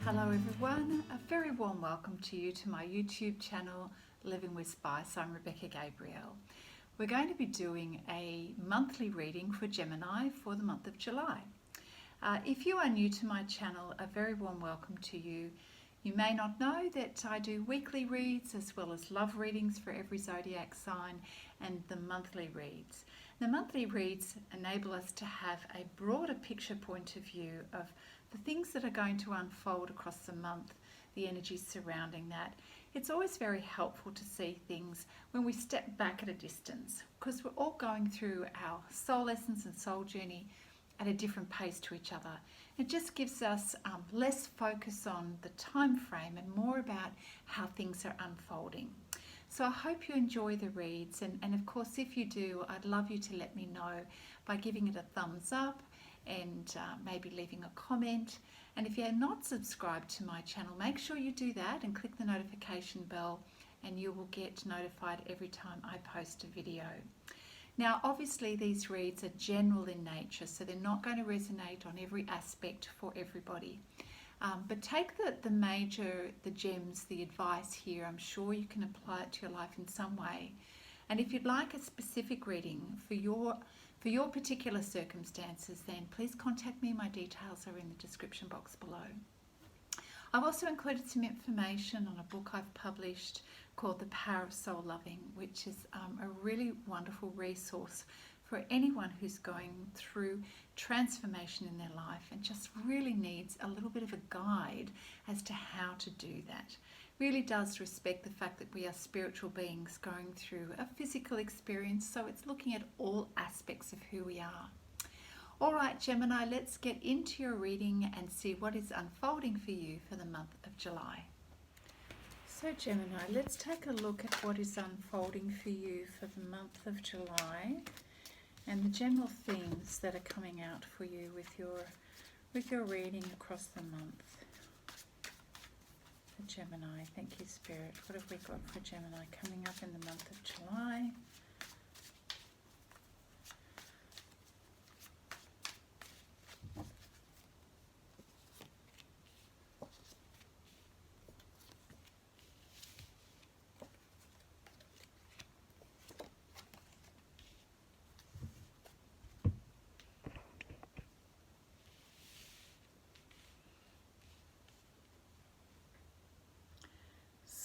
Hello everyone, a very warm welcome to you to my YouTube channel Living with Spice. I'm Rebecca Gabriel. We're going to be doing a monthly reading for Gemini for the month of July. If you are new to my channel, a very warm welcome to you. You may not know that I do weekly reads as well as love readings for every zodiac sign and the monthly reads. The monthly reads enable us to have a broader picture point of view of the things that are going to unfold across the month, the energy surrounding that. It's always very helpful to see things when we step back at a distance, because we're all going through our soul essence and soul journey at a different pace to each other. It just gives us less focus on the time frame and more about how things are unfolding. So I hope you enjoy the reads, and of course if you do, I'd love you to let me know by giving it a thumbs up and maybe leaving a comment. And if you're not subscribed to my channel, make sure you do that and click the notification bell, and you will get notified every time I post a video. Now obviously these reads are general in nature, so they're not going to resonate on every aspect for everybody. But take the gems, the advice here. I'm sure you can apply it to your life in some way. And if you'd like a specific reading for your particular circumstances, then please contact me. My details are in the description box below. I've also included some information on a book I've published called The Power of Soul Loving, which is a really wonderful resource for anyone who's going through transformation in their life and just really needs a little bit of a guide as to how to do that. Really does respect the fact that we are spiritual beings going through a physical experience, so it's looking at all aspects of who we are. All right, Gemini, let's get into your reading and see what is unfolding for you for the month of July. So Gemini, let's take a look at what is unfolding for you for the month of July and the general themes that are coming out for you with your reading across the month. For Gemini, thank you Spirit. What have we got for Gemini coming up in the month of July?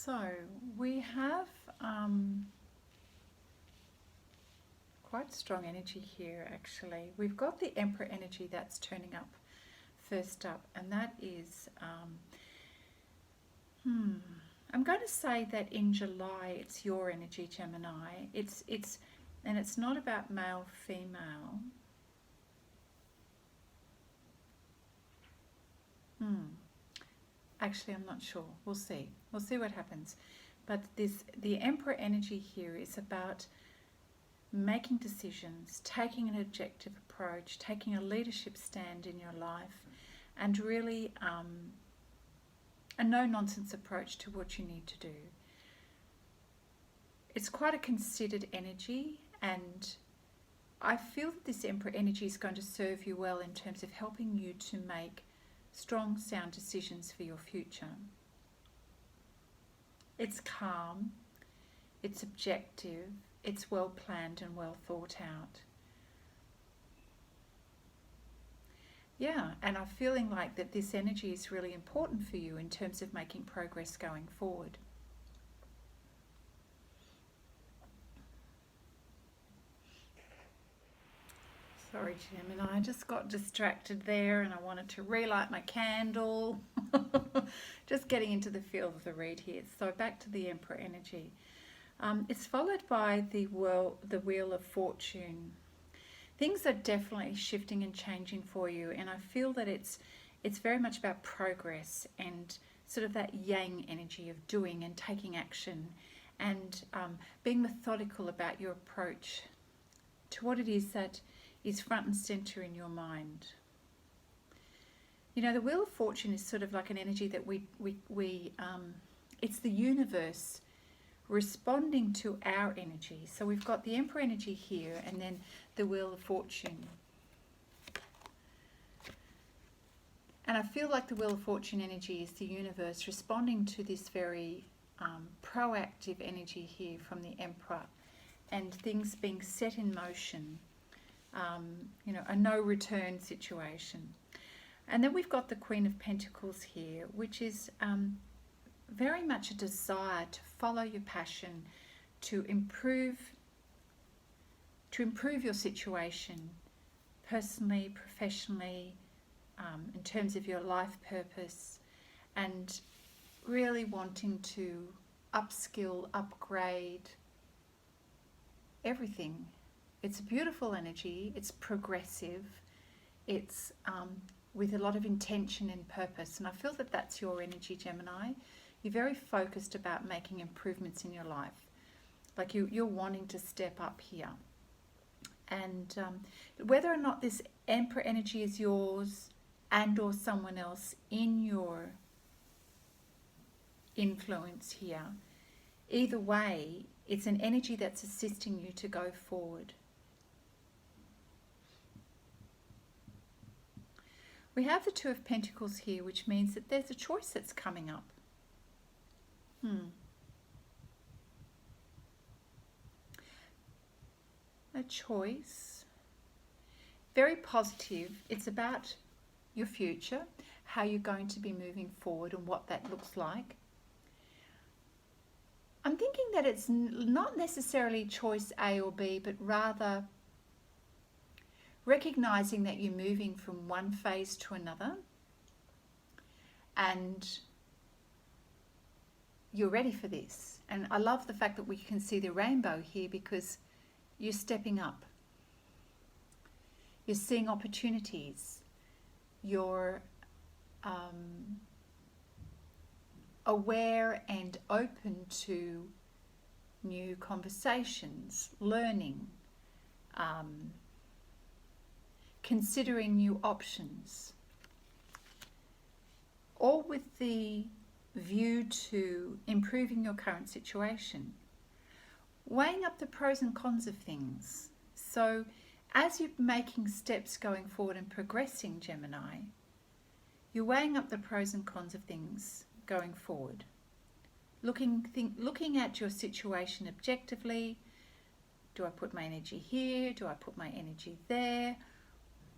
So we have quite strong energy here actually. We've got the Emperor energy that's turning up first up, and that is, I'm going to say that in July it's your energy, Gemini. And it's not about male, female. Actually, I'm not sure. We'll see. We'll see what happens. But the Emperor energy here is about making decisions, taking an objective approach, taking a leadership stand in your life, and really a no-nonsense approach to what you need to do. It's quite a considered energy, and I feel that this Emperor energy is going to serve you well in terms of helping you to make strong, sound decisions for your future. It's calm, it's objective, it's well planned and well thought out. Yeah, and I'm feeling like that this energy is really important for you in terms of making progress going forward. Sorry, Gemini, I just got distracted there and I wanted to relight my candle. Just getting into the feel of the read here. So back to the Emperor energy. It's followed by the Wheel of Fortune. Things are definitely shifting and changing for you, and I feel that it's very much about progress and sort of that yang energy of doing and taking action, and being methodical about your approach to what it is that is front and center in your mind. You know, the Wheel of Fortune is sort of like an energy that it's the universe responding to our energy. So we've got the Emperor energy here, and then the Wheel of Fortune. And I feel like the Wheel of Fortune energy is the universe responding to this very proactive energy here from the Emperor, and things being set in motion, you know, a no return situation. And then we've got the Queen of Pentacles here, which is very much a desire to follow your passion, to improve your situation personally, professionally, in terms of your life purpose, and really wanting to upskill, upgrade everything. It's a beautiful energy, it's progressive, it's with a lot of intention and purpose, and I feel that that's your energy, Gemini. You're very focused about making improvements in your life, like you're wanting to step up here. And whether or not this Emperor energy is yours and or someone else in your influence here, either way, it's an energy that's assisting you to go forward. We have the Two of Pentacles here, which means that there's a choice that's coming up. A choice. Very positive. It's about your future, how you're going to be moving forward and what that looks like. I'm thinking that it's not necessarily choice A or B, but rather recognizing that you're moving from one phase to another and you're ready for this. And I love the fact that we can see the rainbow here, because you're stepping up. You're seeing opportunities. You're aware and open to new conversations, learning, considering new options, all with the view to improving your current situation, weighing up the pros and cons of things. So as you're making steps going forward and progressing, Gemini, you're weighing up the pros and cons of things going forward, looking at your situation objectively. Do I put my energy here? Do I put my energy there?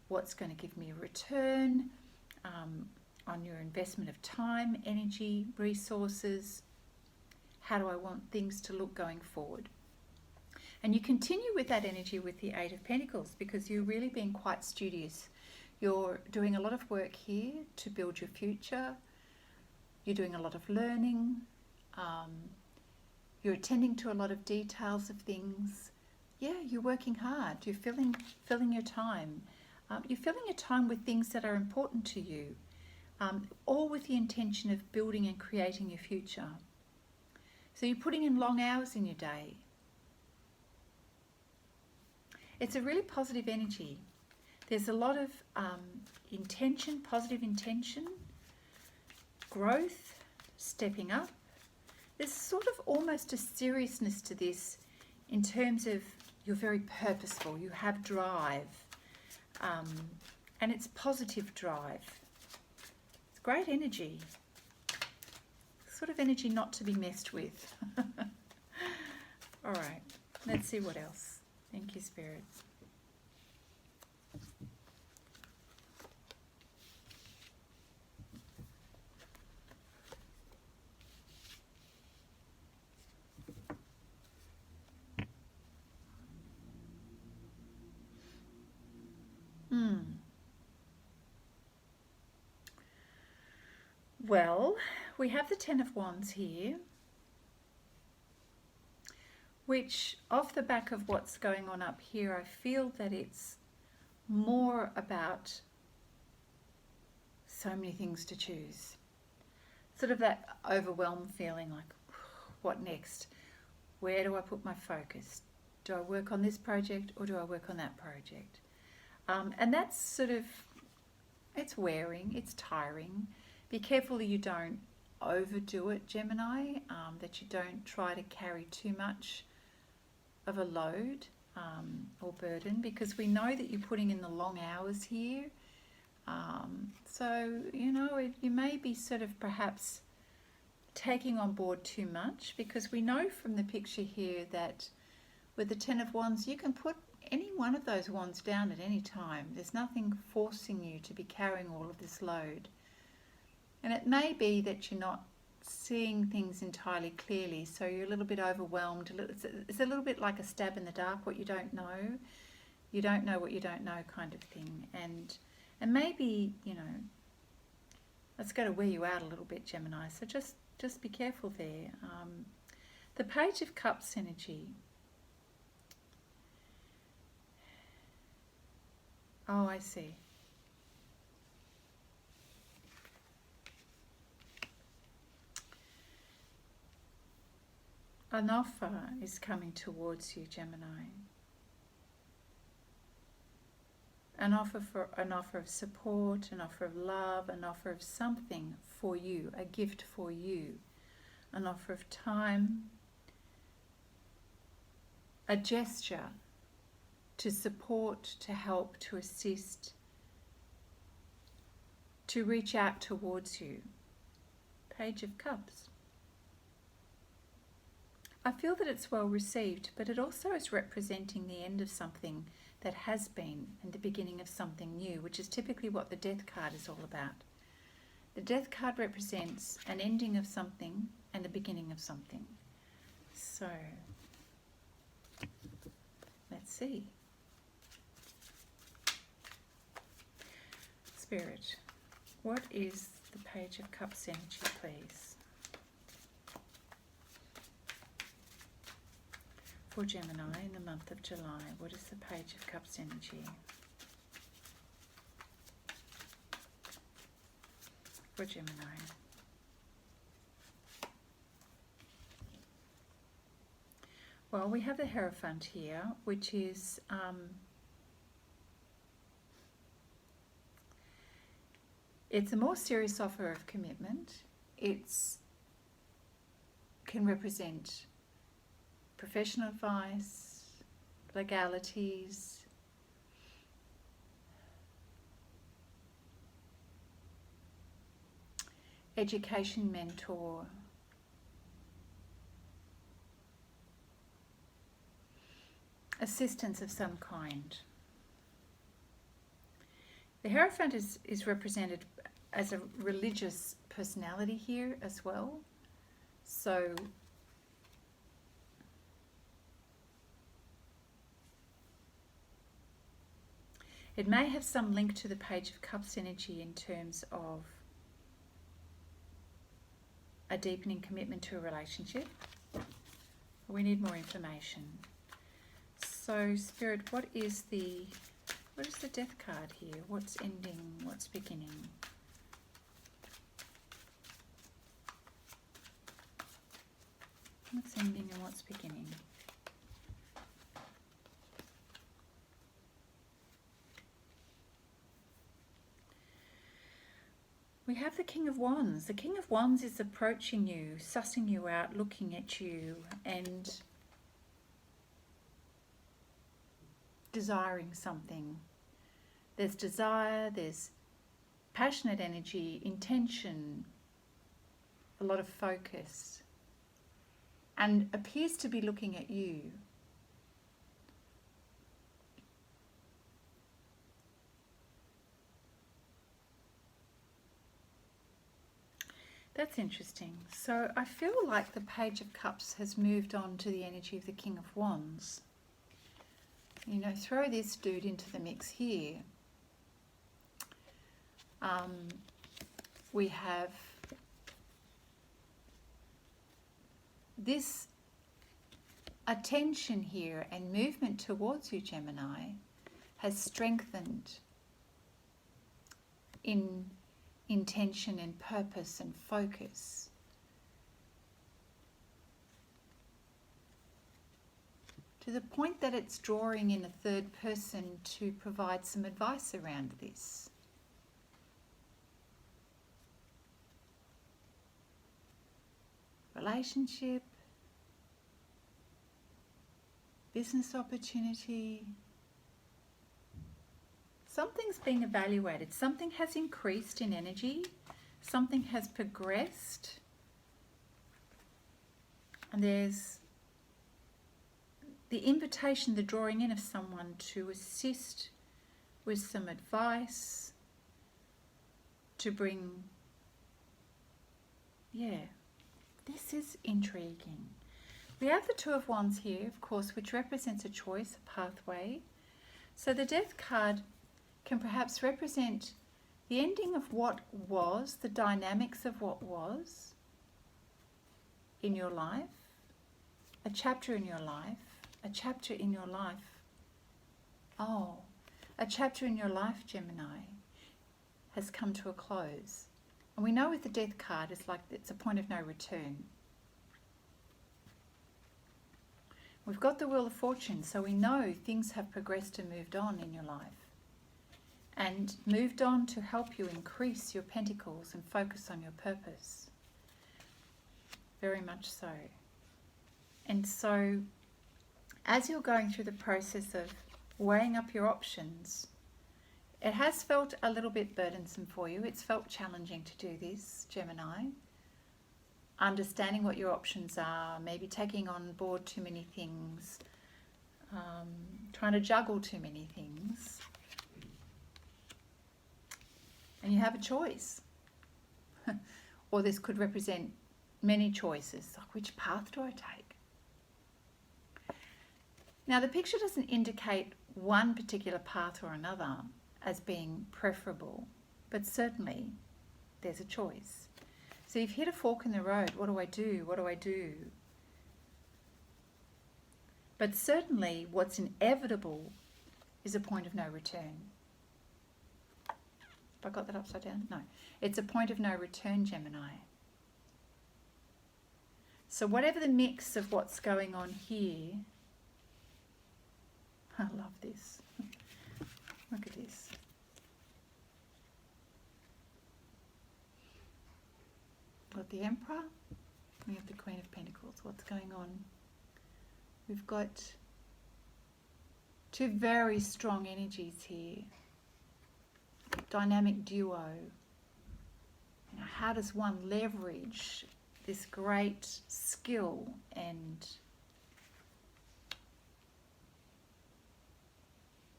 What's going to give me a return on your investment of time, energy, resources? How do I want things to look going forward? And you continue with that energy with the Eight of Pentacles, because you're really being quite studious. You're doing a lot of work here to build your future. You're doing a lot of learning. You're attending to a lot of details of things. Yeah, you're working hard. You're filling your time. You're filling your time with things that are important to you, all with the intention of building and creating your future. So you're putting in long hours in your day. It's a really positive energy. There's a lot of intention, positive intention, growth, stepping up. There's sort of almost a seriousness to this in terms of you're very purposeful, you have drive, and it's positive drive. It's great energy. Sort of energy not to be messed with. All right, let's see what else. Thank you, Spirit. Well, we have the Ten of Wands here, which off the back of what's going on up here, I feel that it's more about so many things to choose. Sort of that overwhelmed feeling, like, what next? Where do I put my focus? Do I work on this project or do I work on that project? And that's sort of, it's wearing, it's tiring. Be careful that you don't overdo it, Gemini, that you don't try to carry too much of a load or burden, because we know that you're putting in the long hours here. So, you know, you may be sort of perhaps taking on board too much, because we know from the picture here that with the Ten of Wands, you can put any one of those wands down at any time. There's nothing forcing you to be carrying all of this load. And it may be that you're not seeing things entirely clearly, so you're a little bit overwhelmed. It's a little bit like a stab in the dark, what you don't know. You don't know what you don't know kind of thing. And maybe, you know, that's going to wear you out a little bit, Gemini. So just be careful there. The Page of Cups energy. Oh, I see. An offer is coming towards you, Gemini. An offer of support, an offer of love, an offer of something for you, a gift for you, an offer of time, a gesture to support, to help, to assist, to reach out towards you. Page of Cups. I feel that it's well received, but it also is representing the end of something that has been and the beginning of something new, which is typically what the Death card is all about. The Death card represents an ending of something and the beginning of something. So, let's see. Spirit, what is the Page of Cups energy, please? For Gemini in the month of July, what is the Page of Cups energy? For Gemini. Well, we have the Hierophant here, which is it's a more serious offer of commitment. It can represent professional advice, legalities, education mentor, assistance of some kind. The Hierophant is represented as a religious personality here as well. So it may have some link to the Page of Cups energy in terms of a deepening commitment to a relationship. We need more information. So, Spirit, what is the Death card here? What's ending? What's beginning? What's ending and what's beginning? We have the King of Wands. The King of Wands is approaching you, sussing you out, looking at you and desiring something. There's desire, there's passionate energy, intention, a lot of focus, and appears to be looking at you. That's interesting. So I feel like the Page of Cups has moved on to the energy of the King of Wands. You know, throw this dude into the mix here. We have this attention here and movement towards you, Gemini, has strengthened in intention and purpose and focus. To the point that it's drawing in a third person to provide some advice around this. Relationship, business opportunity, Something's being evaluated. Something has increased in energy. Something has progressed. And there's the invitation, the drawing in of someone to assist with some advice, to bring, this is intriguing. We have the Two of Wands here, of course, which represents a choice, a pathway. So the Death card can perhaps represent the ending of what was, the dynamics of what was in your life, a chapter in your life, a chapter in your life. Oh, a chapter in your life, Gemini, has come to a close. And we know with the Death card, it's a point of no return. We've got the Wheel of Fortune, so we know things have progressed and moved on in your life. And moved on to help you increase your pentacles and focus on your purpose. Very much so. And so, as you're going through the process of weighing up your options, it has felt a little bit burdensome for you. It's felt challenging to do this, Gemini. Understanding what your options are, maybe taking on board too many things, trying to juggle too many things. And you have a choice. Or this could represent many choices. Like, which path do I take? Now, the picture doesn't indicate one particular path or another as being preferable, but certainly there's a choice. So you've hit a fork in the road. What do I do? What do I do? But certainly what's inevitable is a point of no return. Have I got that upside down? No. It's a point of no return, Gemini. So whatever the mix of what's going on here, I love this. Look at this. We've got the Emperor, we have the Queen of Pentacles. What's going on? We've got two very strong energies here. Dynamic duo. You know, how does one leverage this great skill and I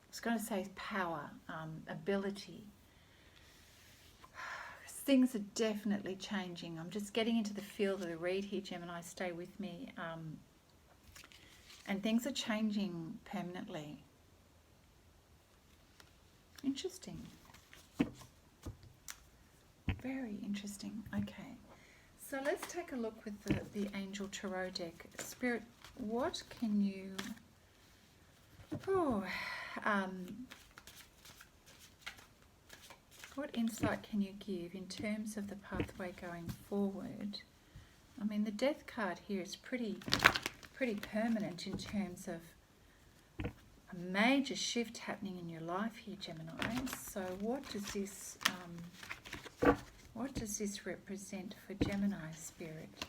was going to say power, ability. Things are definitely changing. I'm just getting into the field of the read here, Gemini. Stay with me. And things are changing permanently. Interesting. Very interesting. Okay. So let's take a look with the Angel Tarot deck. Spirit, what can you... what insight can you give in terms of the pathway going forward? I mean, the Death card here is pretty permanent in terms of a major shift happening in your life here, Gemini. So what does this represent for Gemini, Spirit?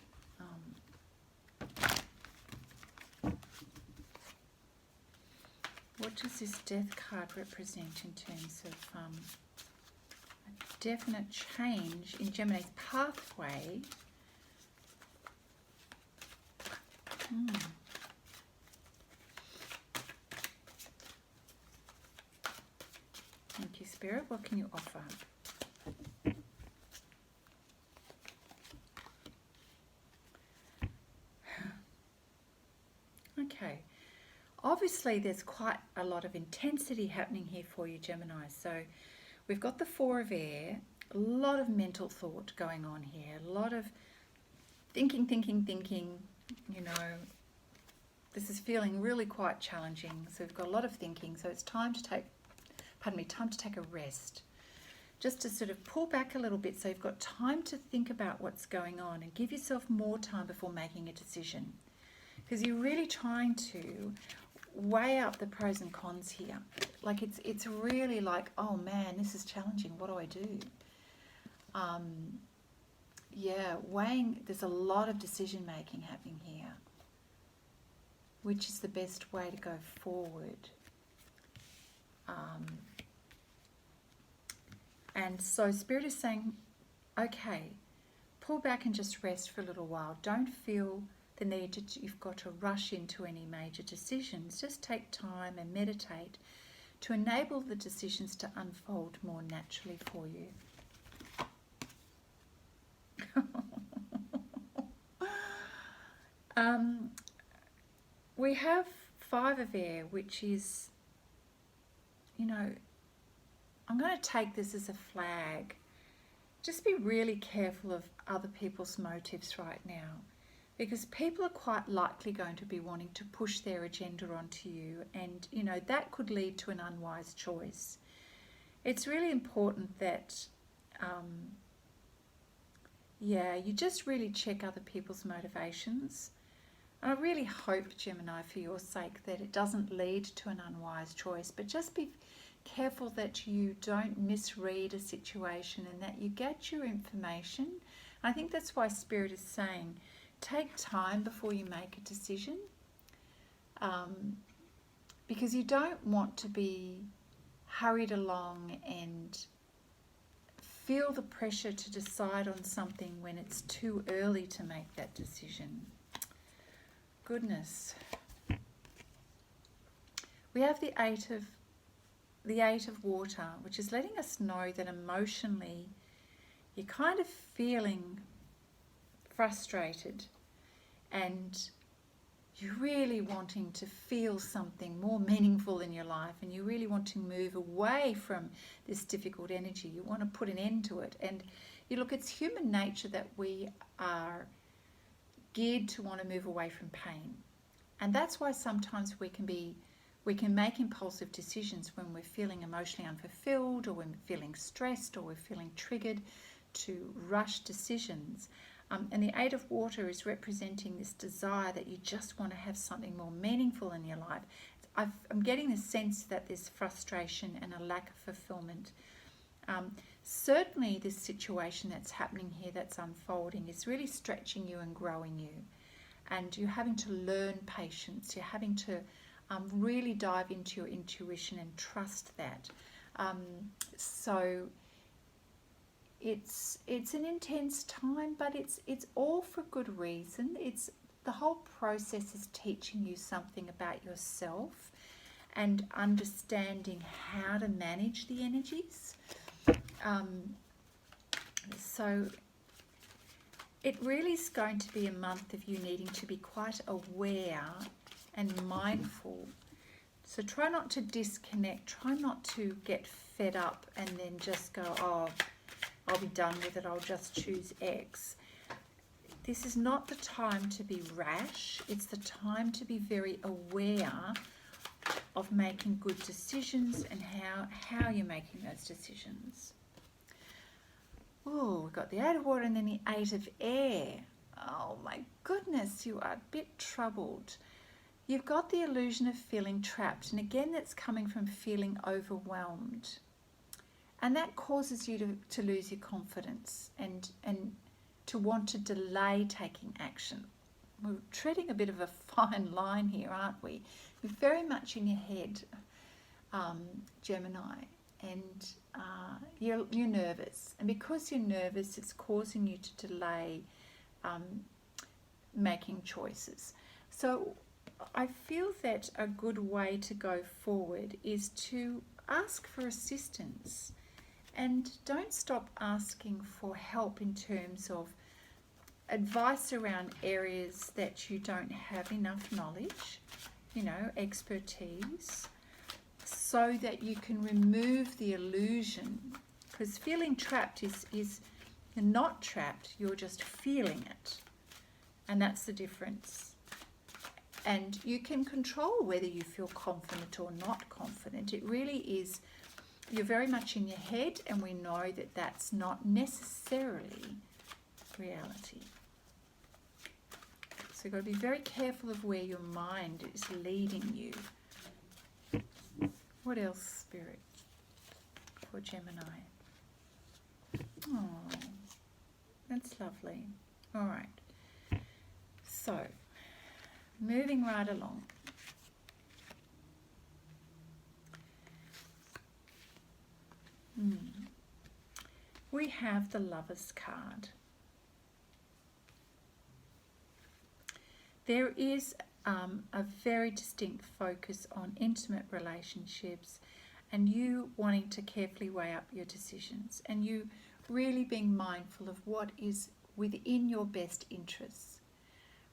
What does this Death card represent in terms of a definite change in Gemini's pathway? Thank you, Spirit. What can you offer? Okay. Obviously, there's quite a lot of intensity happening here for you, Gemini. So we've got the Four of Air, a lot of mental thought going on here, a lot of thinking, you know. This is feeling really quite challenging. So we've got a lot of thinking. So it's time to take, time to take a rest. Just to sort of pull back a little bit so you've got time to think about what's going on and give yourself more time before making a decision. Because you're really trying to weigh up the pros and cons here. Like it's really like, oh man, this is challenging. What do I do? Yeah, weighing, there's a lot of decision making happening here. Which is the best way to go forward? And so Spirit is saying, okay, pull back and just rest for a little while. Don't feel the need that you've got to rush into any major decisions. Just take time and meditate to enable the decisions to unfold more naturally for you. We have 5 of air, which is, you know, I'm going to take this as a flag. Just be really careful of other people's motives right now, because people are quite likely going to be wanting to push their agenda onto you, and, you know, that could lead to an unwise choice. It's really important that, you just really check other people's motivations. And I really hope, Gemini, for your sake, that it doesn't lead to an unwise choice, but just be careful that you don't misread a situation and that you get your information. I think that's why Spirit is saying, take time before you make a decision, because you don't want to be hurried along and feel the pressure to decide on something when it's too early to make that decision. Goodness. We have the eight of water, which is letting us know that emotionally you're kind of feeling frustrated and you're really wanting to feel something more meaningful in your life, and you really want to move away from this difficult energy. You want to put an end to it. And you look, it's human nature that we are geared to want to move away from pain. And that's why sometimes we can make impulsive decisions when we're feeling emotionally unfulfilled, or when we're feeling stressed, or we're feeling triggered to rush decisions. And the 8 of water is representing this desire that you just want to have something more meaningful in your life. I'm getting the sense that there's frustration and a lack of fulfillment. Certainly this situation that's happening here, that's unfolding, is really stretching you and growing you. And you're having to learn patience. You're having to really dive into your intuition and trust that. So it's an intense time, but it's all for good reason. It's the whole process is teaching you something about yourself and understanding how to manage the energies. So it really is going to be a month of you needing to be quite aware and mindful. So try not to disconnect. Try not to get fed up and then just go, oh, I'll be done with it. I'll just choose X. This is not the time to be rash. It's the time to be very aware of making good decisions and how you're making those decisions. Oh, we've got the 8 of water and then the 8 of air. Oh my goodness, you are a bit troubled. You've got the illusion of feeling trapped, and again that's coming from feeling overwhelmed. And that causes you to lose your confidence and to want to delay taking action. We're treading a bit of a fine line here, aren't we? You're very much in your head, Gemini, and you're nervous. And because you're nervous, it's causing you to delay making choices. So I feel that a good way to go forward is to ask for assistance. And don't stop asking for help in terms of advice around areas that you don't have enough knowledge, expertise, so that you can remove the illusion. Because feeling trapped is you're not trapped, you're just feeling it. And that's the difference. And you can control whether you feel confident or not confident. It really is, you're very much in your head, and we know that that's not necessarily reality. So you've got to be very careful of where your mind is leading you. What else, Spirit, for Gemini? Oh, that's lovely. All right. So, moving right along. we have the Lovers card. There is a very distinct focus on intimate relationships and you wanting to carefully weigh up your decisions and you really being mindful of what is within your best interests,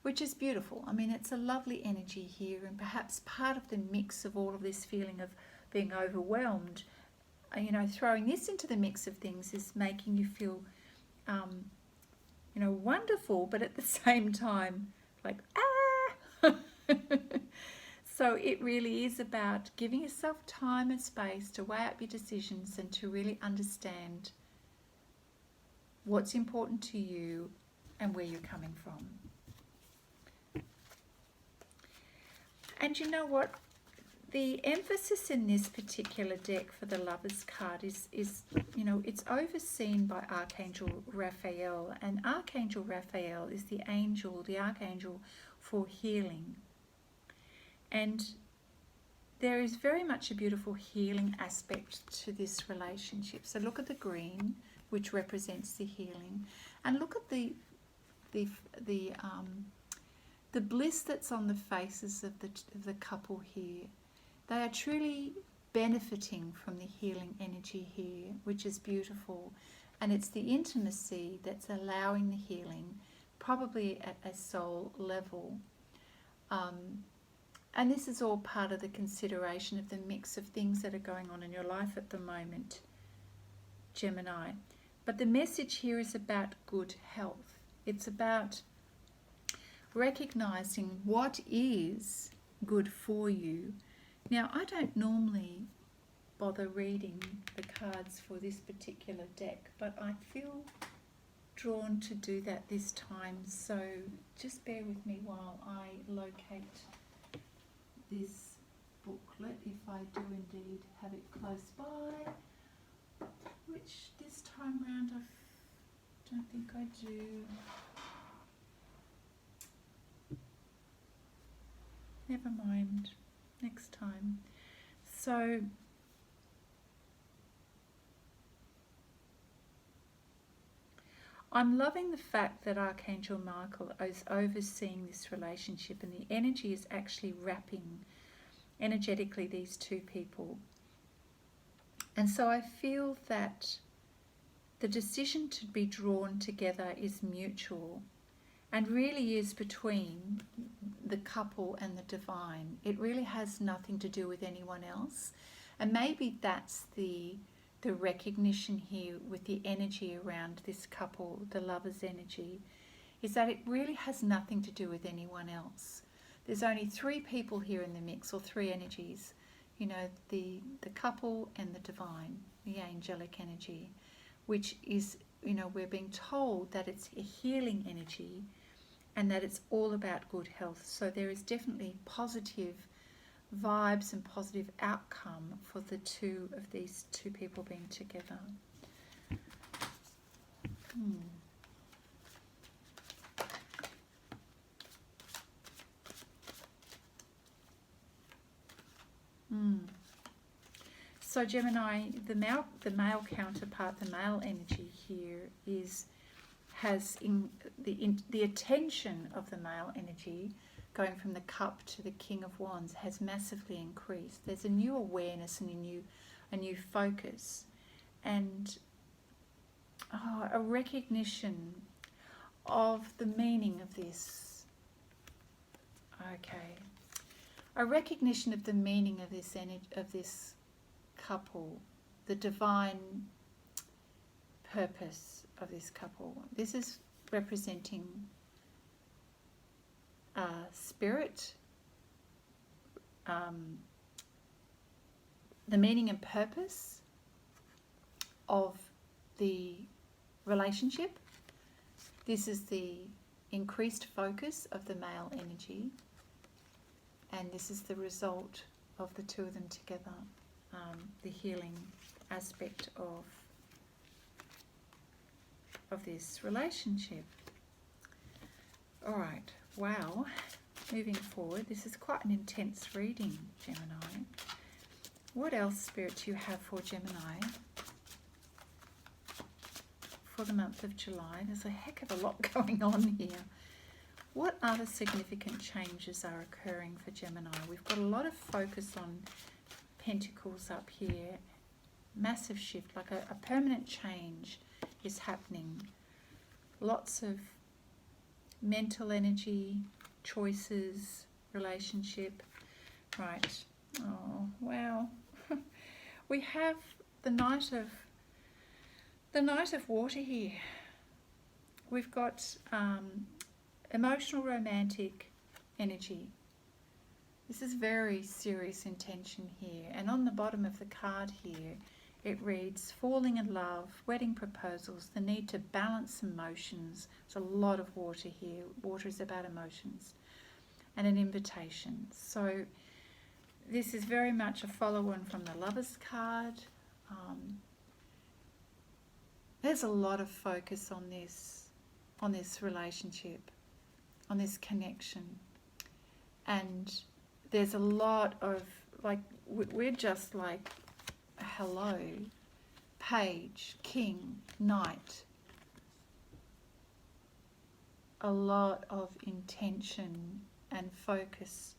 which is beautiful. I mean, it's a lovely energy here, and perhaps part of the mix of all of this feeling of being overwhelmed, you know, throwing this into the mix of things is making you feel, you know, wonderful, but at the same time, like, ah! So it really is about giving yourself time and space to weigh up your decisions and to really understand what's important to you and where you're coming from. And you know what? The emphasis in this particular deck for the Lovers card is you know, it's overseen by Archangel Raphael, and Archangel Raphael is the archangel for healing. And there is very much a beautiful healing aspect to this relationship. So look at the green, which represents the healing, and look at the bliss that's on the faces of the couple here. They are truly benefiting from the healing energy here, which is beautiful. And it's the intimacy that's allowing the healing, probably at a soul level. And this is all part of the consideration of the mix of things that are going on in your life at the moment, Gemini. But the message here is about good health. It's about recognizing what is good for you. Now, I don't normally bother reading the cards for this particular deck, but I feel drawn to do that this time. So just bear with me while I locate this booklet, if I do indeed have it close by, which this time round I don't think I do. Never mind, next time. So I'm loving the fact that Archangel Michael is overseeing this relationship, and the energy is actually wrapping energetically these two people. And so I feel that the decision to be drawn together is mutual and really is between the couple and the divine. It really has nothing to do with anyone else. And maybe that's the recognition here with the energy around this couple, the Lovers energy, is that it really has nothing to do with anyone else. There's only three people here in the mix, or three energies, you know, the couple and the divine, the angelic energy, which is, you know, we're being told that it's a healing energy and that it's all about good health. So there is definitely positive vibes and positive outcome for the two of these two people being together. So Gemini, the male counterpart, the male energy here has the attention of the male energy going from the Cup to the King of Wands has massively increased. There's a new awareness and a new focus, and a recognition of the meaning of this. Okay, a recognition of the meaning of this this couple, the divine purpose of this couple. This is representing spirit, the meaning and purpose of the relationship. This is the increased focus of the male energy, and this is the result of the two of them together, the healing aspect of this relationship. All right, wow. Moving forward, this is quite an intense reading, Gemini. What else, Spirit, do you have for Gemini? for the month of July. There's a heck of a lot going on here. What other significant changes are occurring for Gemini? We've got a lot of focus on Pentacles up here. Massive shift, like a permanent change is happening. Lots of mental energy, choices, relationship. Right. Oh, wow. We have the Knight of Water here. We've got emotional, romantic energy. This is very serious intention here. And on the bottom of the card here, it reads, falling in love, wedding proposals, the need to balance emotions. There's a lot of water here. Water is about emotions. And an invitation. So this is very much a follow-on from the Lover's card. There's a lot of focus on this relationship, on this connection. And there's a lot of, like, we're just like, hello, Page, King, Knight. A lot of intention and focus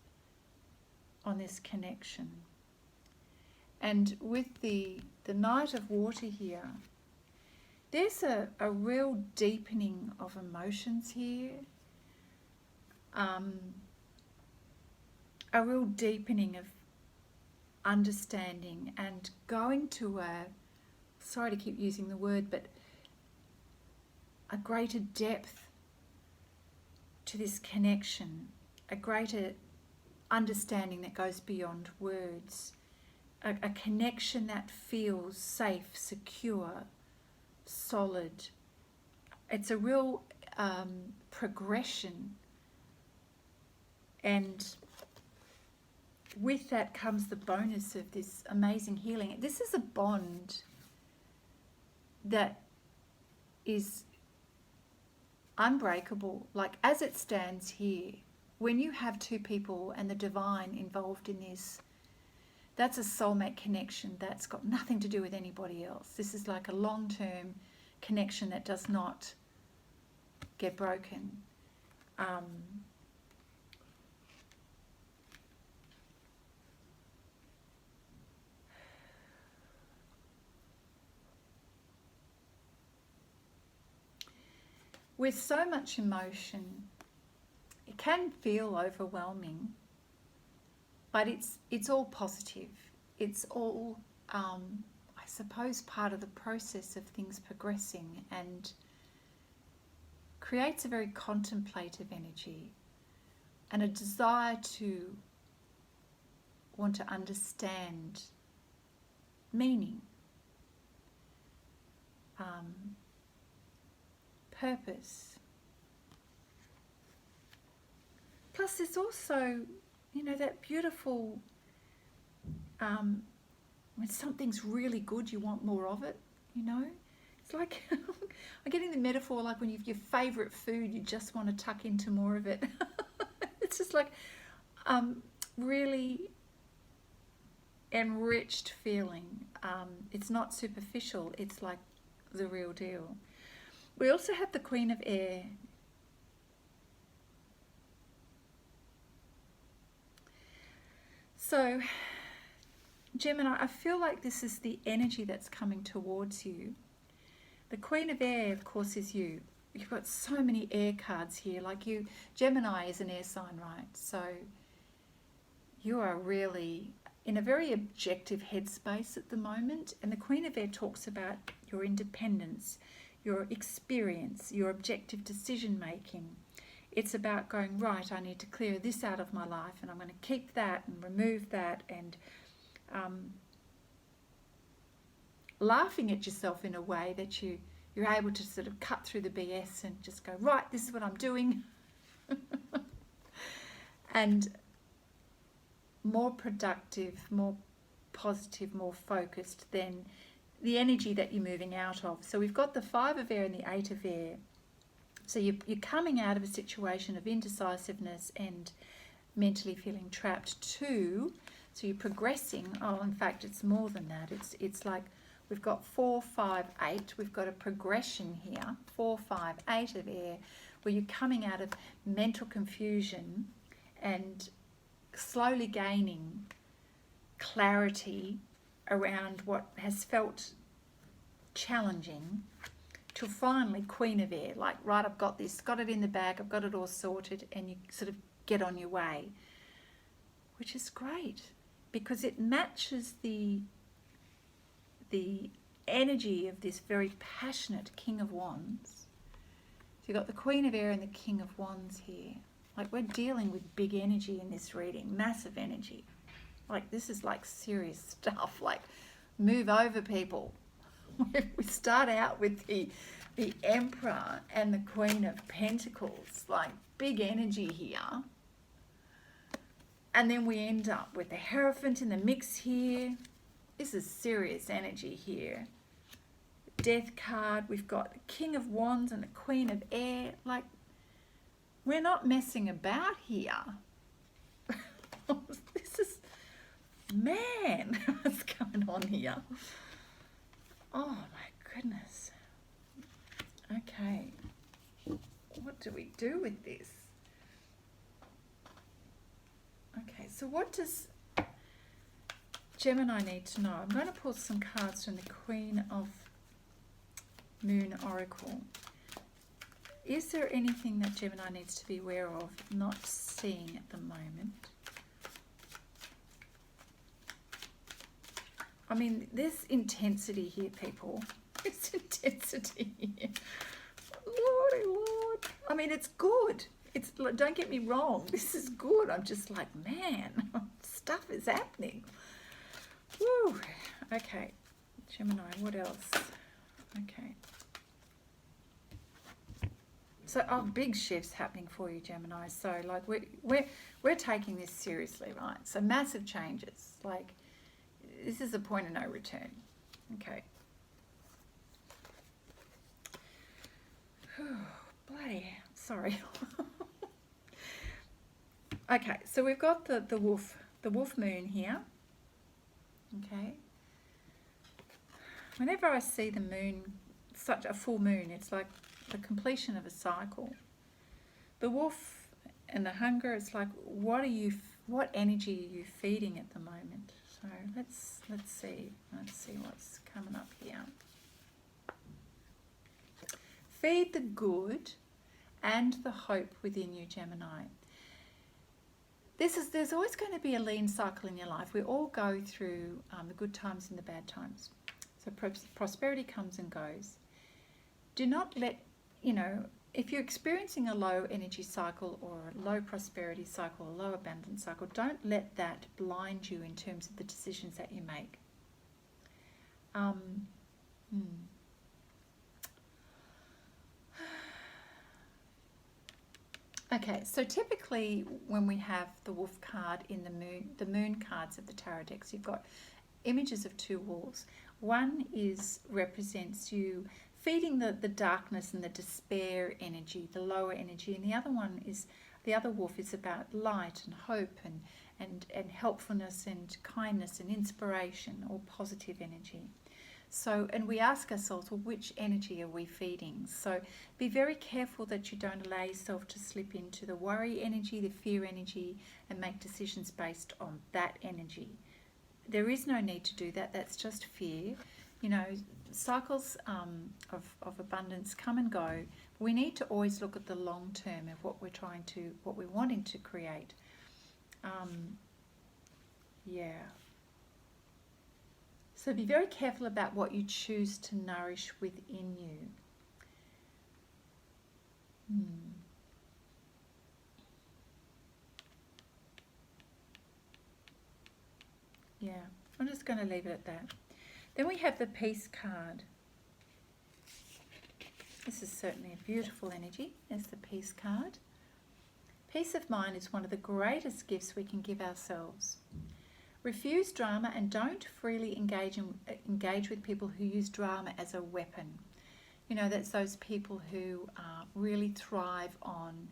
on this connection. And with the Knight of Water here, there's a real deepening of emotions here. A real deepening of understanding and going to sorry to keep using the word, but a greater depth to this connection, a greater understanding that goes beyond words, a connection that feels safe, secure, solid. It's a real progression, and with that comes the bonus of this amazing healing. This is a bond that is unbreakable. Like, as it stands here, when you have two people and the divine involved in this, that's a soulmate connection that's got nothing to do with anybody else. This is like a long-term connection that does not get broken. With so much emotion, it can feel overwhelming, but it's all positive. It's all, I suppose, part of the process of things progressing, and creates a very contemplative energy and a desire to want to understand meaning, purpose. Plus, there's also, that beautiful, when something's really good, you want more of it, It's like, I'm getting the metaphor like when you have your favourite food, you just want to tuck into more of it. It's just like really enriched feeling. It's not superficial, it's like the real deal. We also have the Queen of Air. So, Gemini, I feel like this is the energy that's coming towards you. The Queen of Air, of course, is you. You've got so many air cards here. Like you, Gemini is an air sign, right? So you are really in a very objective headspace at the moment. And the Queen of Air talks about your independence, your experience, your objective decision making. It's about going, right, I need to clear this out of my life, and I'm going to keep that and remove that, and laughing at yourself in a way that you're able to sort of cut through the BS and just go, right, this is what I'm doing. And more productive, more positive, more focused than the energy that you're moving out of. So we've got the 5 of Air and the 8 of Air. So you're coming out of a situation of indecisiveness and mentally feeling trapped too. So you're progressing. Oh, in fact, it's more than that. It's like we've got 4, 5, 8. We've got a progression here, 4, 5, 8 of air, where you're coming out of mental confusion and slowly gaining clarity around what has felt challenging, till finally Queen of Air, like, right, I've got this, got it in the bag, I've got it all sorted, and you sort of get on your way, which is great because it matches the energy of this very passionate King of Wands. So you've got the Queen of Air and the King of Wands here. Like, we're dealing with big energy in this reading, massive energy. Like, this is like serious stuff, like, move over, people. We start out with the Emperor and the Queen of Pentacles, like big energy here. And then we end up with the Hierophant in the mix here. This is serious energy here. Death card, we've got the King of Wands and the Queen of Air. Like, we're not messing about here. This is, man, what's going on here? Oh my goodness. Okay, what do we do with this? Okay, so what does Gemini need to know? I'm going to pull some cards from the Queen of Moon Oracle. Is there anything that Gemini needs to be aware of, not seeing at the moment? I mean, there's intensity here, people. There's intensity here. Lordy Lord. I mean, it's good. It's, don't get me wrong. This is good. I'm just like, man, stuff is happening. Woo. Okay. Gemini, what else? Okay. So, big shifts happening for you, Gemini. So, like, we're taking this seriously, right? So, massive changes. Like, this is a point of no return. Okay. Bloody, sorry. Okay, so we've got the wolf moon here. Okay. Whenever I see the moon, such a full moon, it's like the completion of a cycle. The wolf and the hunger, it's like, what energy are you feeding at the moment? So let's see what's coming up here. Feed the good and the hope within you, Gemini. There's always going to be a lean cycle in your life. We all go through the good times and the bad times. So prosperity comes and goes. Do not let, if you're experiencing a low energy cycle or a low prosperity cycle, a low abundance cycle, don't let that blind you in terms of the decisions that you make. Okay, so typically when we have the wolf card in the moon cards of the tarot decks, you've got images of two wolves. One represents you feeding the darkness and the despair energy, the lower energy, and the other wolf is about light and hope and helpfulness and kindness and inspiration, or positive energy. So, and we ask ourselves, well, which energy are we feeding? So be very careful that you don't allow yourself to slip into the worry energy, the fear energy, and make decisions based on that energy. There is no need to do that. That's just fear. Cycles of abundance come and go. We need to always look at the long term of what we're wanting to create. So be very careful about what you choose to nourish within you. Yeah, I'm just going to leave it at that. Then we have the Peace card. This is certainly a beautiful energy. There's the Peace card. Peace of mind is one of the greatest gifts we can give ourselves. Refuse drama and don't freely engage with people who use drama as a weapon. That's those people who really thrive on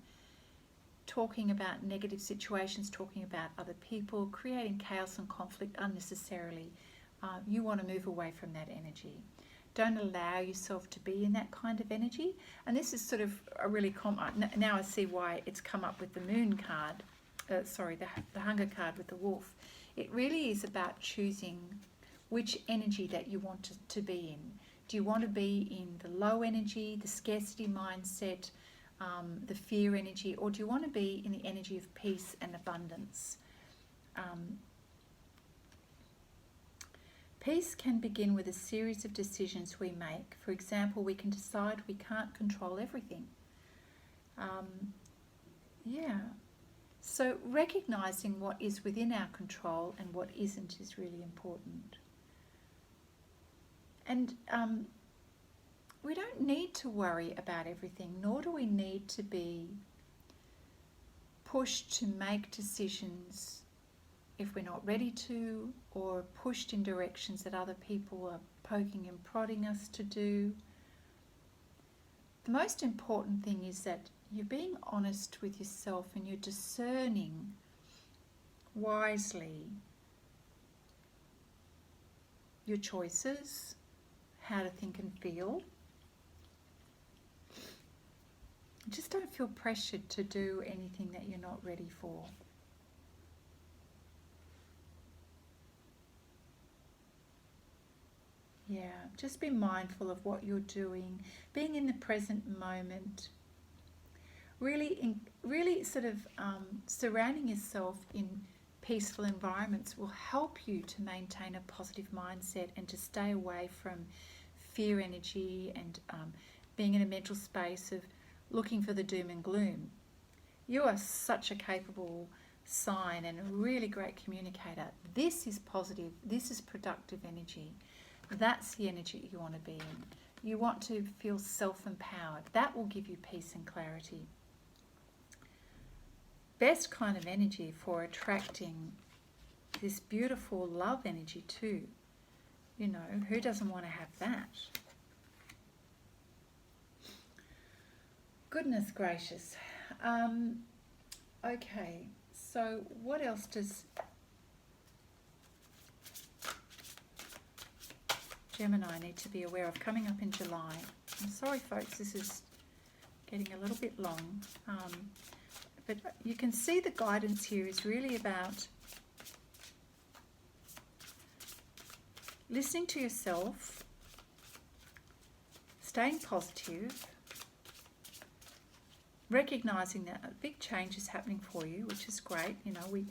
talking about negative situations, talking about other people, creating chaos and conflict unnecessarily. you want to move away from that energy. Don't allow yourself to be in that kind of energy. And this is sort of a really now I see why it's come up with the moon card, the hunger card with the wolf. It really is about choosing which energy that you want to be in. Do you want to be in the low energy, the scarcity mindset, the fear energy, or do you want to be in the energy of peace and abundance? Peace can begin with a series of decisions we make. For example, we can decide we can't control everything. So recognizing what is within our control and what isn't is really important. And we don't need to worry about everything, nor do we need to be pushed to make decisions if we're not ready to, or pushed in directions that other people are poking and prodding us to do. The most important thing is that you're being honest with yourself and you're discerning wisely your choices, how to think and feel. Just don't feel pressured to do anything that you're not ready for. Yeah, just be mindful of what you're doing, being in the present moment. Really sort of surrounding yourself in peaceful environments will help you to maintain a positive mindset and to stay away from fear energy and being in a mental space of looking for the doom and gloom. You are such a capable sign and a really great communicator. This is positive, this is productive energy. That's the energy you want to be in. You want to feel self-empowered. That will give you peace and clarity. Best kind of energy for attracting this beautiful love energy too. You know, who doesn't want to have that? Goodness gracious. Okay, so what else does Gemini need to be aware of coming up in July? I'm sorry folks, this is getting a little bit long, but you can see the guidance here is really about listening to yourself, staying positive, recognizing that a big change is happening for you, which is great. You know, we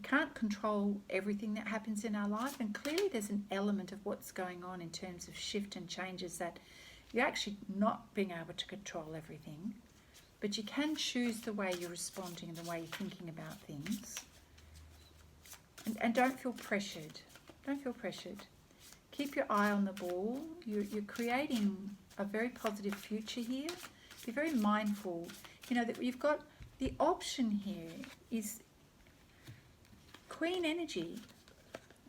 can't control everything that happens in our life, and clearly there's an element of what's going on in terms of shift and changes that you're actually not being able to control everything, but you can choose the way you're responding and the way you're thinking about things. And don't feel pressured. Don't feel pressured. Keep your eye on the ball. You're creating a very positive future here. Be very mindful. You know, that you've got the option here is Queen energy.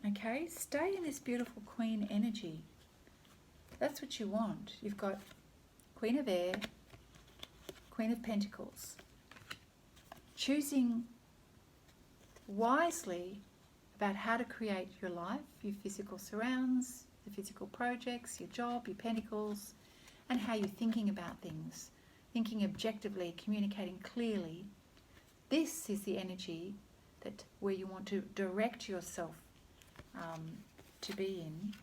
Okay, stay in this beautiful Queen energy. That's what you want. You've got Queen of Air, Queen of Pentacles. Choosing wisely about how to create your life, your physical surrounds, the physical projects, your job, your pentacles, and how you're thinking about things. Thinking objectively, communicating clearly. This is the energy that where you want to direct yourself to be in.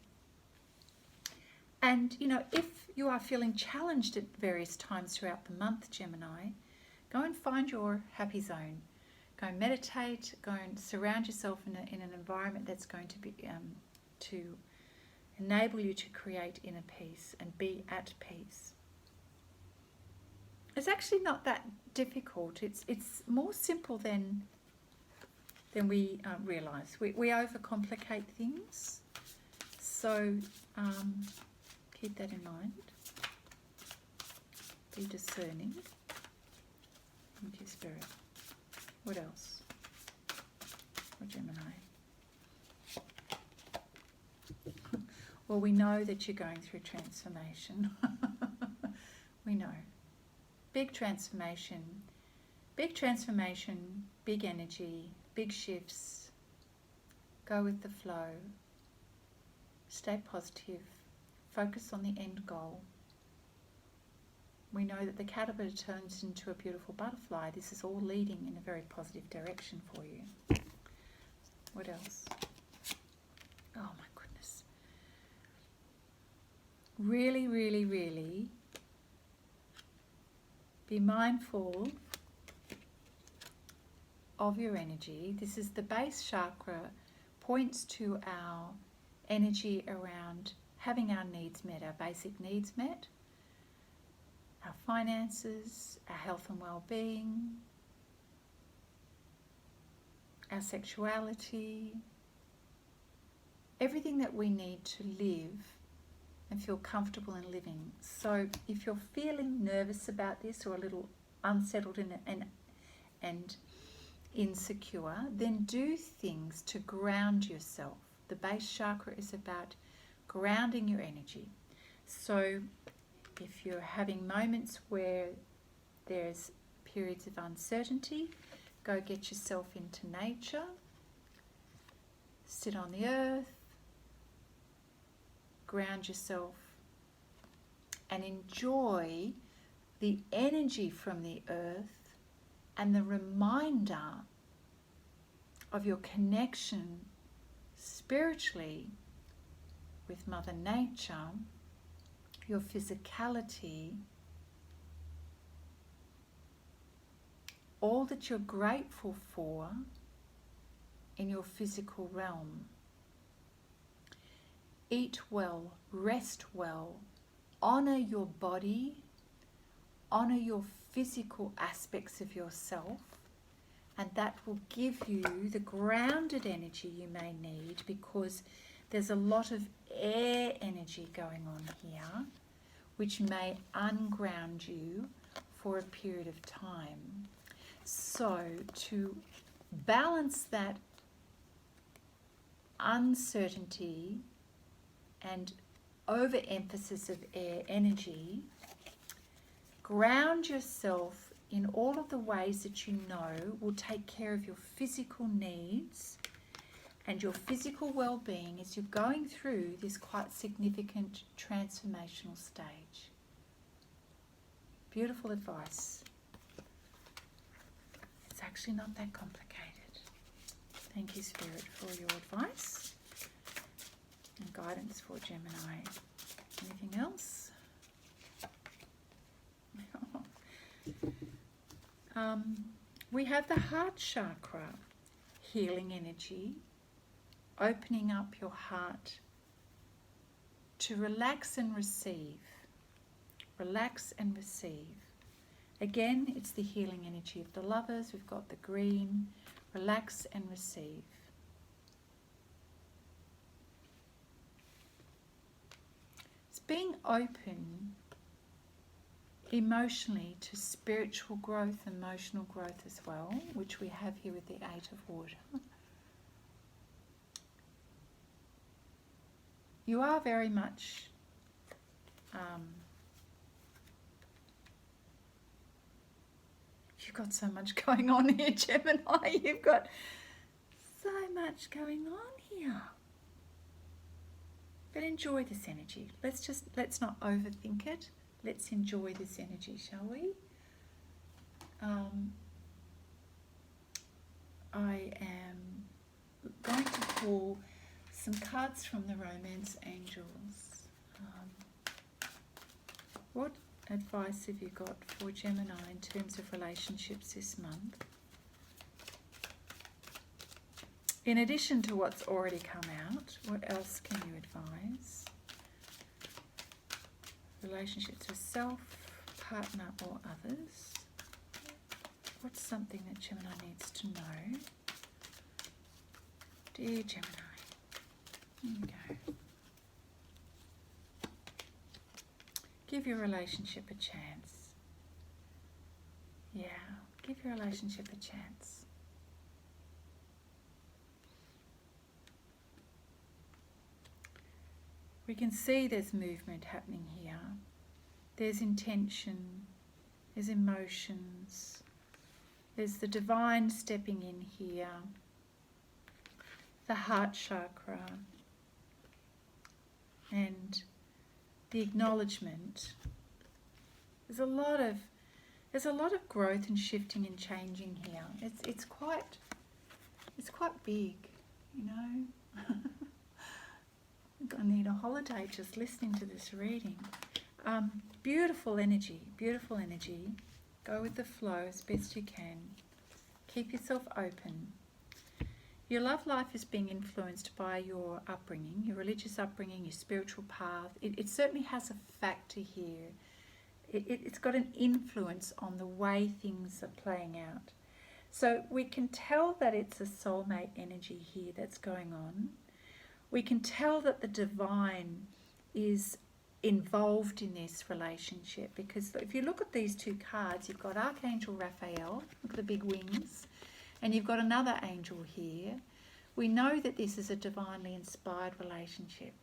And, you know, if you are feeling challenged at various times throughout the month, Gemini, go and find your happy zone. Go and meditate, go and surround yourself in an environment that's going to be to enable you to create inner peace and be at peace. It's actually not that difficult. It's more simple than we realise. We overcomplicate things. So keep that in mind. Be discerning with your spirit. What else? For Gemini. Well, we know that you're going through transformation. We know. Big transformation, big energy, big shifts. Go with the flow. Stay positive. Focus on the end goal. We know that the caterpillar turns into a beautiful butterfly. This is all leading in a very positive direction for you. What else? Oh my goodness. Really, really, really be mindful of your energy. This is the base chakra, points to our energy around having our needs met, our basic needs met, our finances, our health and well-being, our sexuality, everything that we need to live and feel comfortable in living. So if you're feeling nervous about this or a little unsettled and insecure, then do things to ground yourself. The base chakra is about grounding your energy. So if you're having moments where there's periods of uncertainty, go get yourself into nature, sit on the earth, ground yourself, and enjoy the energy from the earth and the reminder of your connection spiritually with Mother Nature, your physicality, all that you're grateful for in your physical realm. Eat well, rest well, honor your body, honor your physical aspects of yourself, and that will give you the grounded energy you may need, because there's a lot of air energy going on here which may unground you for a period of time. So to balance that uncertainty and overemphasis of air energy, ground yourself in all of the ways that you know will take care of your physical needs and your physical well-being as you're going through this quite significant transformational stage. Beautiful advice. It's actually not that complicated. Thank you, Spirit, for your advice and guidance for Gemini. Anything else? We have the heart chakra, healing energy, opening up your heart to relax and receive. Relax and receive. Again, it's the healing energy of the lovers. We've got the green. Relax and receive. It's being open emotionally to spiritual growth, emotional growth as well, which we have here with the Eight of Water. You are very much you've got so much going on here, Gemini. You've got so much going on here. But enjoy this energy. Let's not overthink it. Let's enjoy this energy, shall we? I am going to pull some cards from the Romance Angels. What advice have you got for Gemini in terms of relationships this month? In addition to what's already come out, what else can you advise? Relationships with self, partner or others. What's something that Gemini needs to know? Dear Gemini, here you go. Give your relationship a chance. Yeah, give your relationship a chance. We can see there's movement happening here. There's intention, there's emotions, there's the divine stepping in here, the heart chakra, and the acknowledgement. There's a lot of growth and shifting and changing here. It's quite big, you know. I need a holiday just listening to this reading. Beautiful energy, beautiful energy. Go with the flow as best you can. Keep yourself open. Your love life is being influenced by your upbringing, your religious upbringing, your spiritual path. It certainly has a factor here. It's got an influence on the way things are playing out. So we can tell that it's a soulmate energy here that's going on. We can tell that the divine is involved in this relationship, because if you look at these two cards, you've got Archangel Raphael, look at the big wings, and you've got another angel here. We know that this is a divinely inspired relationship.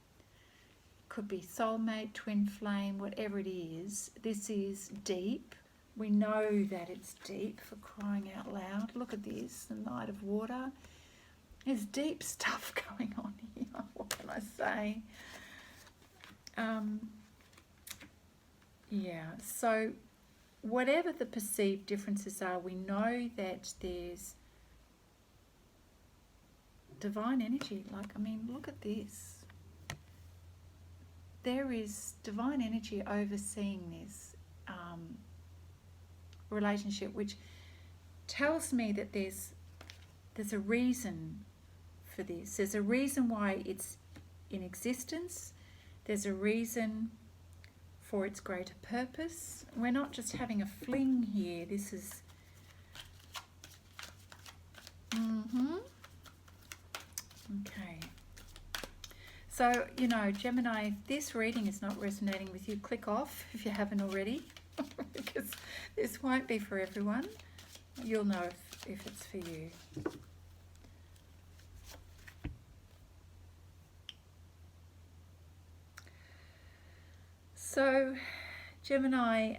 Could be soulmate, twin flame, whatever it is. This is deep. We know that it's deep, for crying out loud. Look at this, the Knight of Water. There's deep stuff going on here. What can I say? Yeah, so whatever the perceived differences are, we know that there's divine energy. Like, I mean, look at this. There is divine energy overseeing this relationship, which tells me that there's a reason for this. There's a reason why it's in existence. There's a reason for its greater purpose. We're not just having a fling here. This is... Okay. So, you know, Gemini, if this reading is not resonating with you, click off if you haven't already, because this won't be for everyone. You'll know if it's for you. So, Gemini,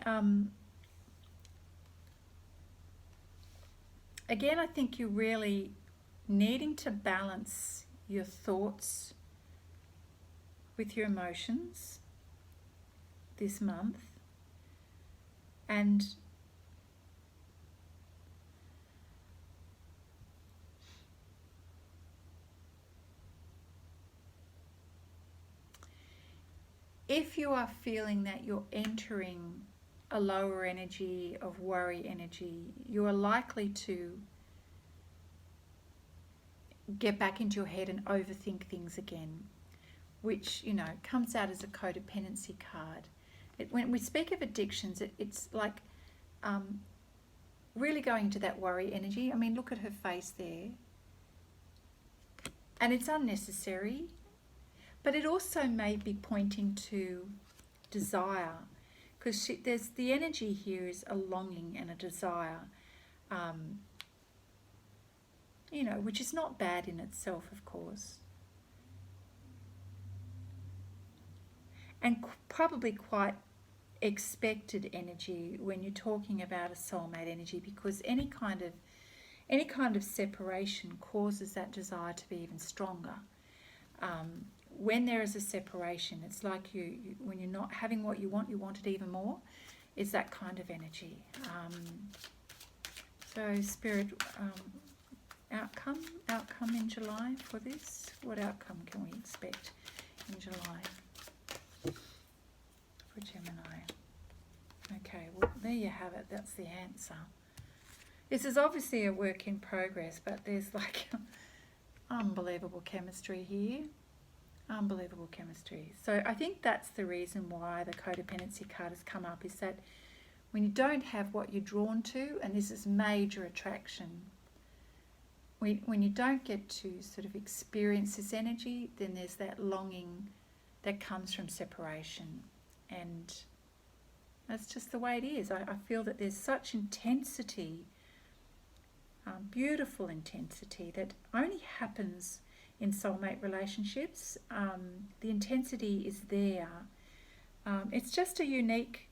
again, I think you're really needing to balance your thoughts with your emotions this month, and if you are feeling that you're entering a lower energy of worry energy, you are likely to get back into your head and overthink things again, which, you know, comes out as a codependency card. When we speak of addictions, it's like really going into that worry energy. I mean, look at her face there. And it's unnecessary, but it also may be pointing to desire, because there's the energy here is a longing and a desire, you know, which is not bad in itself, of course. And probably quite expected energy when you're talking about a soulmate energy, because any kind of separation causes that desire to be even stronger. When there is a separation, it's like when you're not having what you want it even more. Is that kind of energy. So Spirit, outcome in July for this. What outcome can we expect in July for Gemini? Okay, well, there you have it. That's the answer. This is obviously a work in progress, but there's like unbelievable chemistry here. Unbelievable chemistry. So I think that's the reason why the codependency card has come up, is that when you don't have what you're drawn to, and this is major attraction, when you don't get to sort of experience this energy, then there's that longing that comes from separation. And that's just the way it is. I feel that there's such intensity, beautiful intensity, that only happens in soulmate relationships. The intensity is there. It's just a unique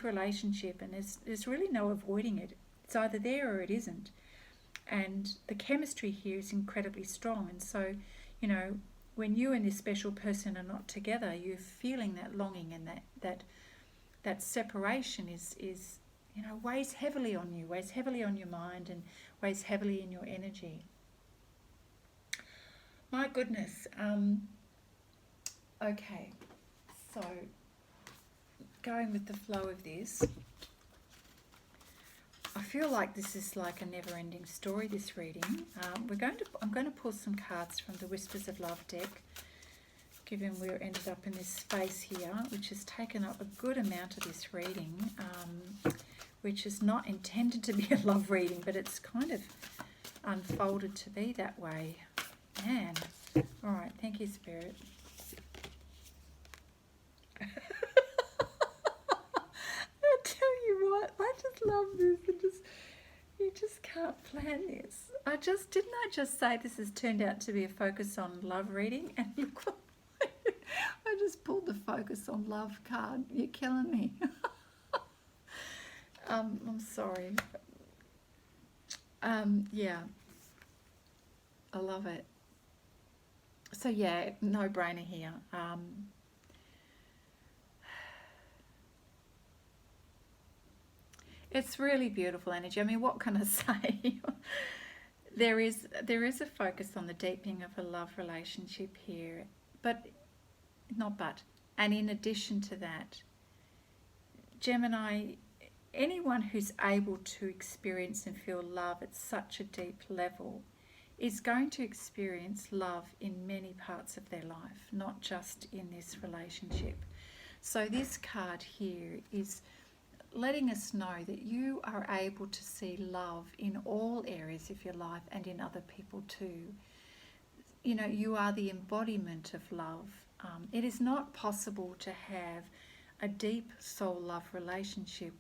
relationship, and there's really no avoiding it. It's either there or it isn't. And the chemistry here is incredibly strong. And so, you know, when you and this special person are not together, you're feeling that longing, and that separation is weighs heavily on you, weighs heavily on your mind, and weighs heavily in your energy. My goodness. Okay, so going with the flow of this, I feel like this is like a never-ending story, this reading. I'm going to pull some cards from the Whispers of Love deck, given we're ended up in this space here, which has taken up a good amount of this reading, which is not intended to be a love reading, but it's kind of unfolded to be that way. Man. All right, thank you, Spirit. I tell you what, I just love this. You just can't plan this. Didn't I just say this has turned out to be a focus on love reading? And look what I just pulled the focus on love card. You're killing me. I'm sorry. Yeah, I love it. So yeah, no brainer here. It's really beautiful energy. I mean, what can I say? There is a focus on the deepening of a love relationship here, and in addition to that, Gemini, anyone who's able to experience and feel love at such a deep level is going to experience love in many parts of their life, not just in this relationship. So this card here is letting us know that you are able to see love in all areas of your life and in other people too. You know, you are the embodiment of love. It is not possible to have a deep soul love relationship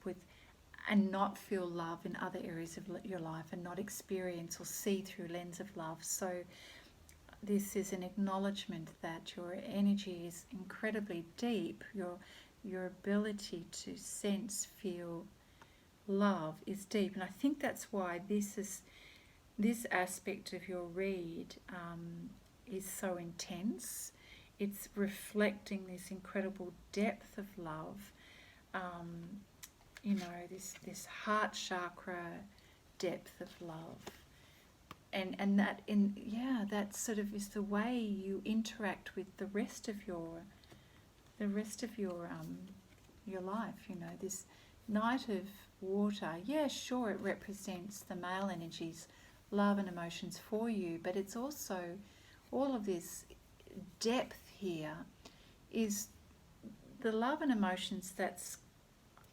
and not feel love in other areas of your life and not experience or see through lens of love. So this is an acknowledgement that your energy is incredibly deep. Your ability to sense, feel love is deep. And I think that's why this aspect of your read is so intense. It's reflecting this incredible depth of love. This heart chakra depth of love, and that sort of is the way you interact with the rest of your life. You know, this Knight of Water, yeah, sure, it represents the male energies, love and emotions for you, but it's also all of this depth here is the love and emotions.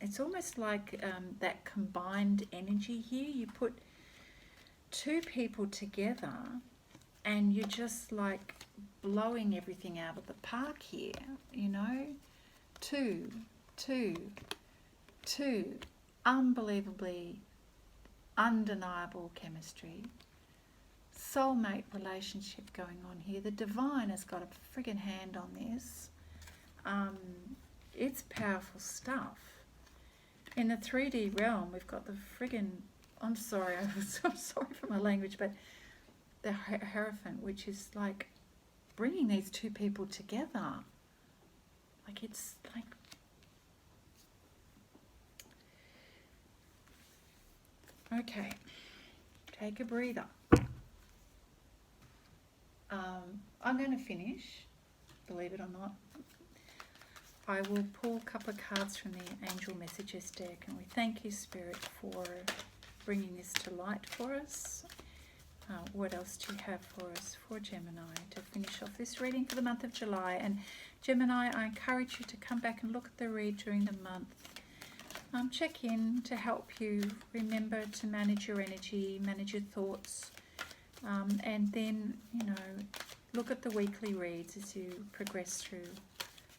It's almost like that combined energy here. You put two people together and you're just like blowing everything out of the park here, you know. Two. Unbelievably undeniable chemistry. Soulmate relationship going on here. The divine has got a friggin' hand on this. It's powerful stuff. In the 3D realm, we've got the friggin', I'm sorry for my language, but the Hierophant, which is like bringing these two people together. Like, it's like, okay, take a breather. I'm going to finish, believe it or not. I will pull a couple of cards from the Angel Messages deck, and we thank you, Spirit, for bringing this to light for us. What else do you have for us for Gemini to finish off this reading for the month of July? And Gemini, I encourage you to come back and look at the read during the month. Check in to help you remember to manage your energy, manage your thoughts, and then, you know, look at the weekly reads as you progress through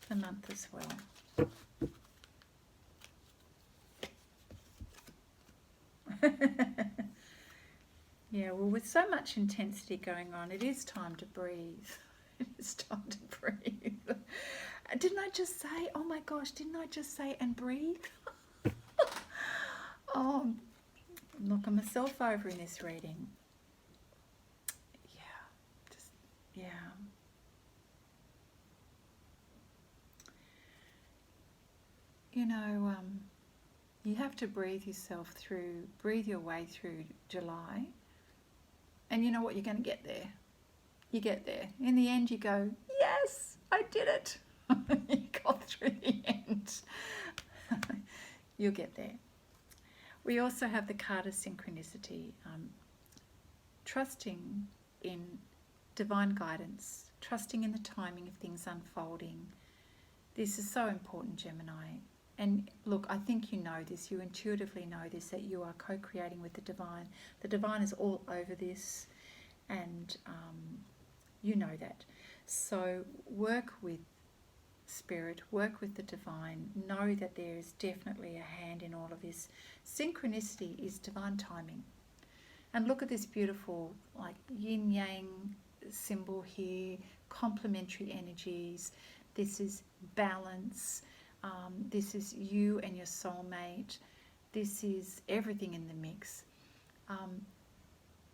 the month as well. Yeah, well, with so much intensity going on, it is time to breathe. It is time to breathe. Didn't I just say, oh my gosh, didn't I just say, and breathe? Oh, I'm knocking myself over in this reading. Yeah. you know, you have to breathe your way through July, and you know what, you're going to get there. You get there. In the end, you go, yes, I did it. You got through the end. You'll get there. We also have the card of synchronicity, trusting in divine guidance, trusting in the timing of things unfolding. This is so important, Gemini. And look, I think you know this, you intuitively know this, that you are co-creating with the divine. The divine is all over this, and you know that. So work with Spirit, work with the divine. Know that there is definitely a hand in all of this. Synchronicity is divine timing. And look at this beautiful like yin-yang symbol here, complementary energies. This is balance. This is you and your soulmate. This is everything in the mix.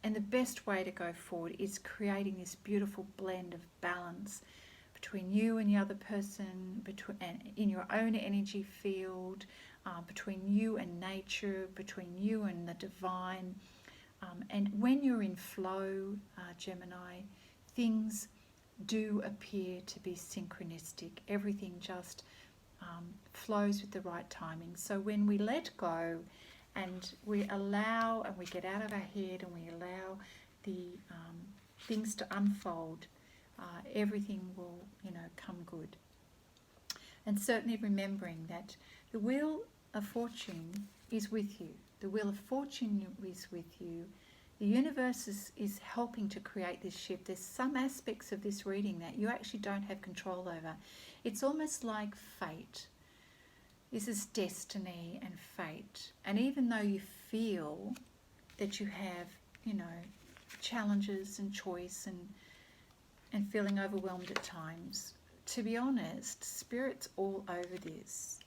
And the best way to go forward is creating this beautiful blend of balance between you and the other person, and in your own energy field, between you and nature, between you and the divine. And when you're in flow, Gemini, things do appear to be synchronistic. Everything just flows with the right timing. So when we let go and we allow, and we get out of our head and we allow the things to unfold, everything will, come good. And certainly remembering that the wheel of fortune is with you. The wheel of fortune is with you. The universe is helping to create this shift. There's some aspects of this reading that you actually don't have control over. It's almost like fate. This is destiny and fate. And even though you feel that you have, challenges and choice and feeling overwhelmed at times, to be honest, Spirit's all over this.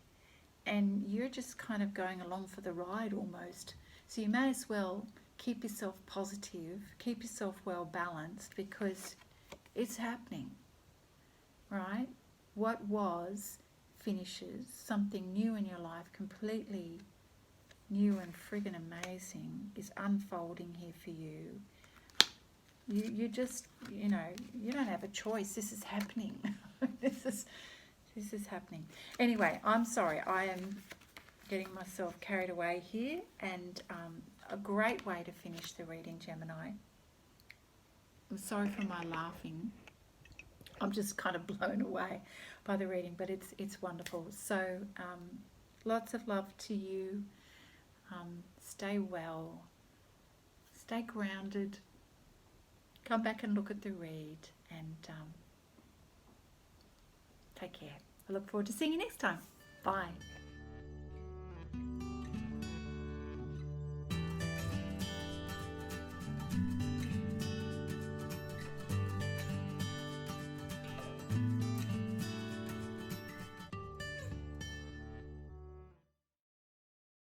And you're just kind of going along for the ride almost. So you may as well keep yourself positive, keep yourself well balanced, because it's happening, right? What was finishes. Something new in your life, completely new and friggin' amazing, is unfolding here for you. You just, you don't have a choice. This is happening. This is happening. Anyway, I'm sorry. I am getting myself carried away here, and a great way to finish the reading, Gemini. I'm sorry for my laughing. I'm just kind of blown away by the reading, but it's wonderful. So lots of love to you. Stay well. Stay grounded. Come back and look at the read, and take care. I look forward to seeing you next time. Bye.